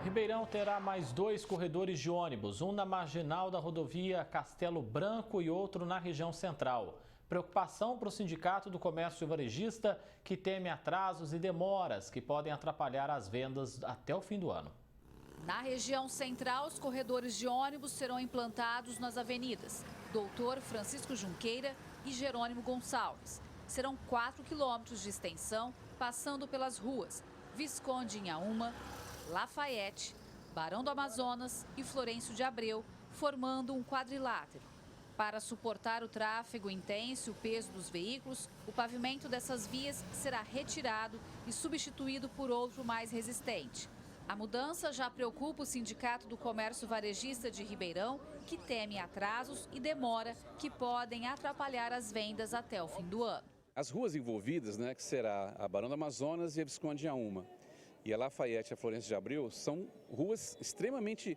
Ribeirão terá mais 2 corredores de ônibus, um na marginal da rodovia Castelo Branco e outro na região central. Preocupação para o Sindicato do Comércio Varejista, que teme atrasos e demoras que podem atrapalhar as vendas até o fim do ano. Na região central, os corredores de ônibus serão implantados nas avenidas Doutor Francisco Junqueira e Jerônimo Gonçalves. Serão 4 quilômetros de extensão, passando pelas ruas Visconde Inhaúma, Lafayette, Barão do Amazonas e Florencio de Abreu, formando um quadrilátero. Para suportar o tráfego intenso e o peso dos veículos, o pavimento dessas vias será retirado e substituído por outro mais resistente. A mudança já preocupa o Sindicato do Comércio Varejista de Ribeirão, que teme atrasos e demora que podem atrapalhar as vendas até o fim do ano. As ruas envolvidas, que será a Barão do Amazonas e a Visconde Inhaúma, e a Lafayette e a Florencio de Abreu, são ruas extremamente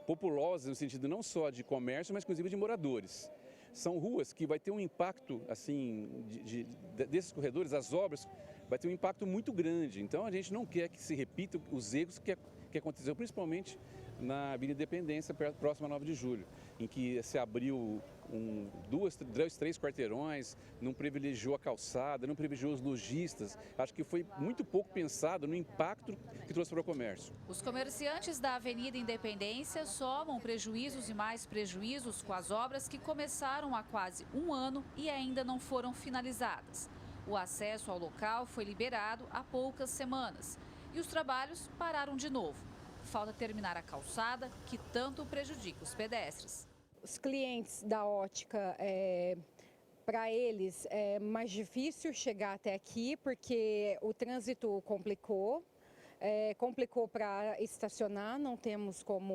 populosas no sentido não só de comércio, mas inclusive de moradores. São ruas que vai ter um impacto, assim, desses corredores, as obras, vai ter um impacto muito grande. Então a gente não quer que se repitam os erros que aconteceu, principalmente na Avenida Independência, próxima a 9 de julho, em que se abriu 3 quarteirões, não privilegiou a calçada, não privilegiou os lojistas. Acho que foi muito pouco pensado no impacto que trouxe para o comércio. Os comerciantes da Avenida Independência somam prejuízos e mais prejuízos com as obras que começaram há quase um ano e ainda não foram finalizadas. O acesso ao local foi liberado há poucas semanas e os trabalhos pararam de novo. Falta terminar a calçada, que tanto prejudica os pedestres. Os clientes da ótica, para eles é mais difícil chegar até aqui, porque o trânsito complicou. Complicou para estacionar, não temos como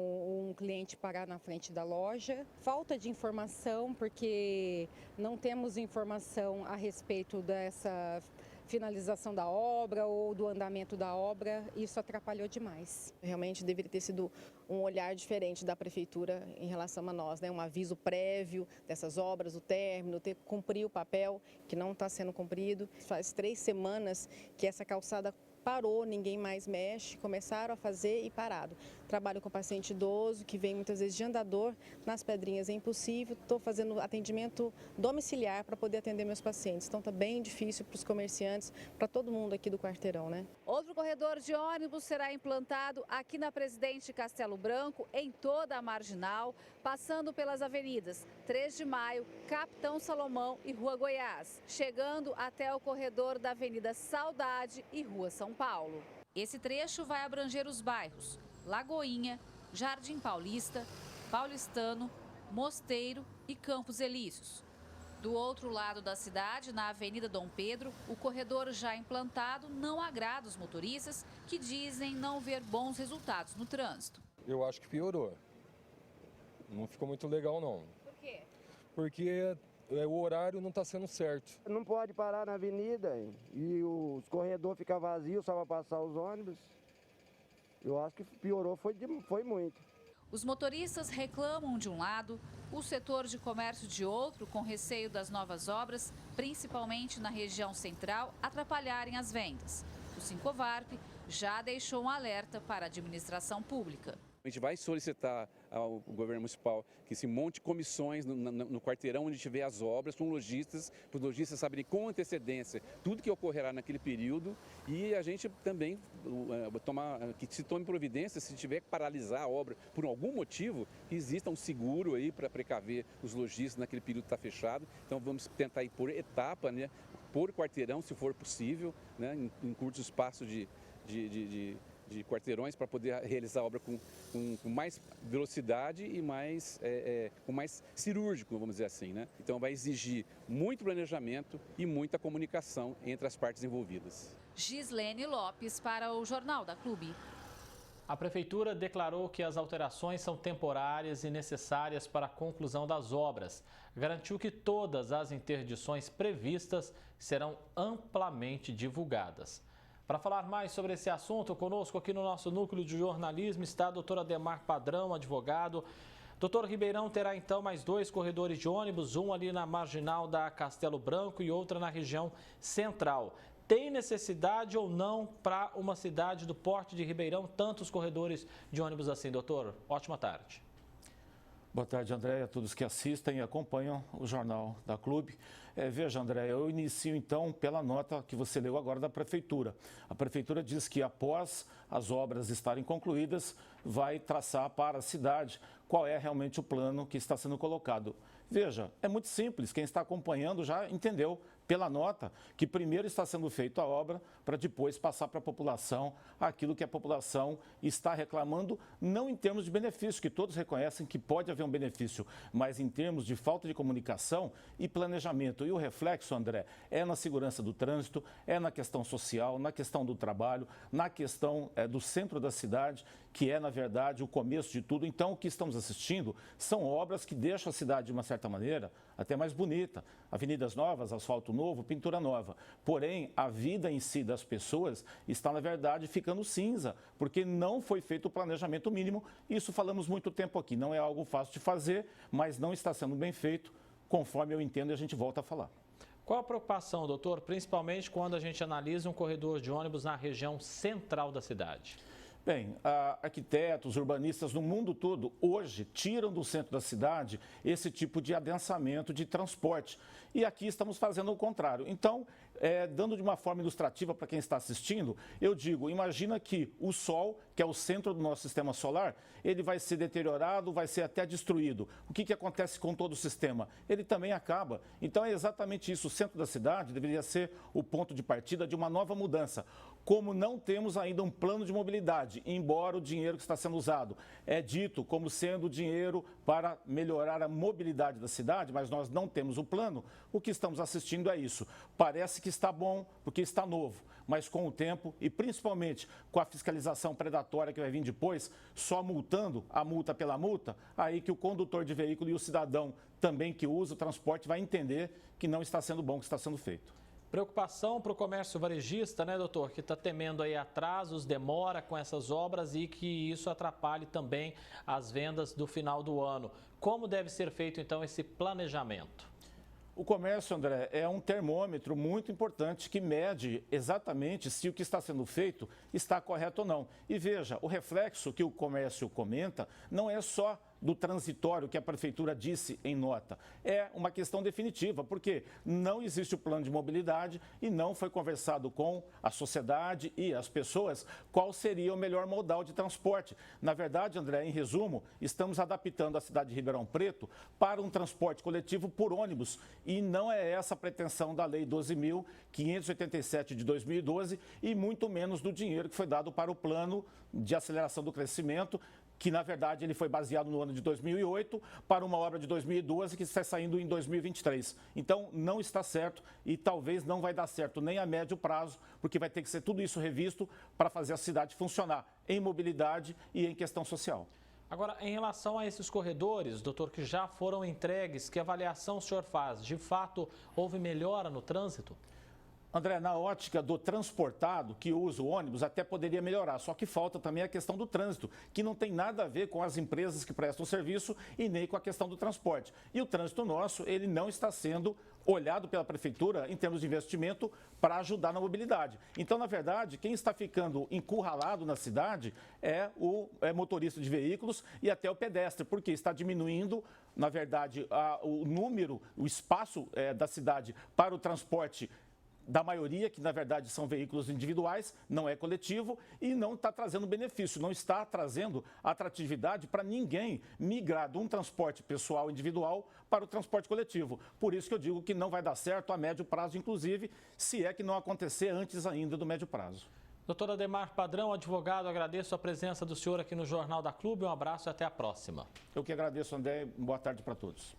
um cliente parar na frente da loja. Falta de informação, porque não temos informação a respeito dessa finalização da obra ou do andamento da obra, isso atrapalhou demais. Realmente deveria ter sido um olhar diferente da prefeitura em relação a nós, um aviso prévio dessas obras, o término, ter que cumprir o papel que não está sendo cumprido. Faz 3 semanas que essa calçada parou, ninguém mais mexe, começaram a fazer e parado. Trabalho com paciente idoso, que vem muitas vezes de andador, nas Pedrinhas é impossível, estou fazendo atendimento domiciliar para poder atender meus pacientes, então está bem difícil para os comerciantes, para todo mundo aqui do quarteirão, Outro corredor de ônibus será implantado aqui na Presidente Castelo Branco, em toda a marginal, passando pelas avenidas 3 de Maio, Capitão Salomão e Rua Goiás, chegando até o corredor da Avenida Saudade e Rua São Paulo. Esse trecho vai abranger os bairros Lagoinha, Jardim Paulista, Paulistano, Mosteiro e Campos Elíseos. Do outro lado da cidade, na Avenida Dom Pedro, o corredor já implantado não agrada os motoristas, que dizem não ver bons resultados no trânsito. Eu acho que piorou. Não ficou muito legal, não. Por quê? Porque o horário não está sendo certo. Não pode parar na avenida e os corredores ficam vazios só para passar os ônibus. Eu acho que piorou, foi muito. Os motoristas reclamam de um lado, o setor de comércio de outro, com receio das novas obras, principalmente na região central, atrapalharem as vendas. O Sincovarp já deixou um alerta para a administração pública. A gente vai solicitar ao governo municipal que se monte comissões no quarteirão onde tiver as obras, com lojistas, para os lojistas saberem com antecedência tudo que ocorrerá naquele período, e a gente também que se tome providência, se tiver que paralisar a obra por algum motivo, que exista um seguro aí para precaver os lojistas naquele período que está fechado. Então vamos tentar ir por etapa, por quarteirão, se for possível, em curto espaço de quarteirões, para poder realizar a obra com mais velocidade e com mais cirúrgico, vamos dizer assim. Então vai exigir muito planejamento e muita comunicação entre as partes envolvidas. Gislene Lopes para o Jornal da Clube. A Prefeitura declarou que as alterações são temporárias e necessárias para a conclusão das obras. Garantiu que todas as interdições previstas serão amplamente divulgadas. Para falar mais sobre esse assunto, conosco aqui no nosso núcleo de jornalismo está a doutora Ademar Padrão, advogado. Doutor, Ribeirão terá então mais 2 corredores de ônibus, um ali na marginal da Castelo Branco e outra na região central. Tem necessidade ou não para uma cidade do porte de Ribeirão tantos corredores de ônibus assim, doutor? Ótima tarde. Boa tarde, André, a todos que assistem e acompanham o Jornal da Clube. Veja, André, eu inicio então pela nota que você leu agora da Prefeitura. A Prefeitura diz que após as obras estarem concluídas, vai traçar para a cidade qual é realmente o plano que está sendo colocado. Veja, é muito simples, quem está acompanhando já entendeu pela nota que primeiro está sendo feita a obra para depois passar para a população aquilo que a população está reclamando, não em termos de benefício, que todos reconhecem que pode haver um benefício, mas em termos de falta de comunicação e planejamento. E o reflexo, André, é na segurança do trânsito, é na questão social, na questão do trabalho, na questão do centro da cidade, que é, na verdade, o começo de tudo. Então, o que estamos assistindo são obras que deixam a cidade, de uma certa maneira, até mais bonita. Avenidas novas, asfalto novo, pintura nova. Porém, a vida em si das pessoas está, na verdade, ficando cinza, porque não foi feito o planejamento mínimo. Isso falamos muito tempo aqui. Não é algo fácil de fazer, mas não está sendo bem feito, conforme eu entendo, e a gente volta a falar. Qual a preocupação, doutor, principalmente quando a gente analisa um corredor de ônibus na região central da cidade? Bem, arquitetos, urbanistas no mundo todo, hoje, tiram do centro da cidade esse tipo de adensamento de transporte. E aqui estamos fazendo o contrário. Então, dando de uma forma ilustrativa para quem está assistindo, eu digo, imagina que o Sol, que é o centro do nosso sistema solar, ele vai ser deteriorado, vai ser até destruído. O que acontece com todo o sistema? Ele também acaba. Então, é exatamente isso. O centro da cidade deveria ser o ponto de partida de uma nova mudança. Como não temos ainda um plano de mobilidade, embora o dinheiro que está sendo usado é dito como sendo dinheiro para melhorar a mobilidade da cidade, mas nós não temos o plano, o que estamos assistindo é isso. Parece que está bom, porque está novo, mas com o tempo e principalmente com a fiscalização predatória que vai vir depois, só multando a multa pela multa, aí que o condutor de veículo e o cidadão também que usa o transporte vai entender que não está sendo bom o que está sendo feito. Preocupação para o comércio varejista, né, doutor? Que está temendo aí atrasos, demora com essas obras e que isso atrapalhe também as vendas do final do ano. Como deve ser feito, então, esse planejamento? O comércio, André, é um termômetro muito importante que mede exatamente se o que está sendo feito está correto ou não. E veja, o reflexo que o comércio comenta não é só do transitório que a Prefeitura disse em nota. É uma questão definitiva, porque não existe o plano de mobilidade e não foi conversado com a sociedade e as pessoas qual seria o melhor modal de transporte. Na verdade, André, em resumo, estamos adaptando a cidade de Ribeirão Preto para um transporte coletivo por ônibus e não é essa a pretensão da Lei 12.587 de 2012 e muito menos do dinheiro que foi dado para o plano de aceleração do crescimento, que na verdade ele foi baseado no ano de 2008 para uma obra de 2012 que está saindo em 2023. Então não está certo e talvez não vai dar certo nem a médio prazo, porque vai ter que ser tudo isso revisto para fazer a cidade funcionar em mobilidade e em questão social. Agora, em relação a esses corredores, doutor, que já foram entregues, que avaliação o senhor faz? De fato, houve melhora no trânsito? André, na ótica do transportado que usa o ônibus, até poderia melhorar, só que falta também a questão do trânsito, que não tem nada a ver com as empresas que prestam serviço e nem com a questão do transporte. E o trânsito nosso, ele não está sendo olhado pela Prefeitura em termos de investimento para ajudar na mobilidade. Então, na verdade, quem está ficando encurralado na cidade é o motorista de veículos e até o pedestre, porque está diminuindo, na verdade, o número, o espaço da cidade para o transporte da maioria, que na verdade são veículos individuais, não é coletivo e não está trazendo benefício, não está trazendo atratividade para ninguém migrar de um transporte pessoal individual para o transporte coletivo. Por isso que eu digo que não vai dar certo a médio prazo, inclusive, se é que não acontecer antes ainda do médio prazo. Doutor Ademar Padrão, advogado, agradeço a presença do senhor aqui no Jornal da Clube. Um abraço e até a próxima. Eu que agradeço, André. Boa tarde para todos.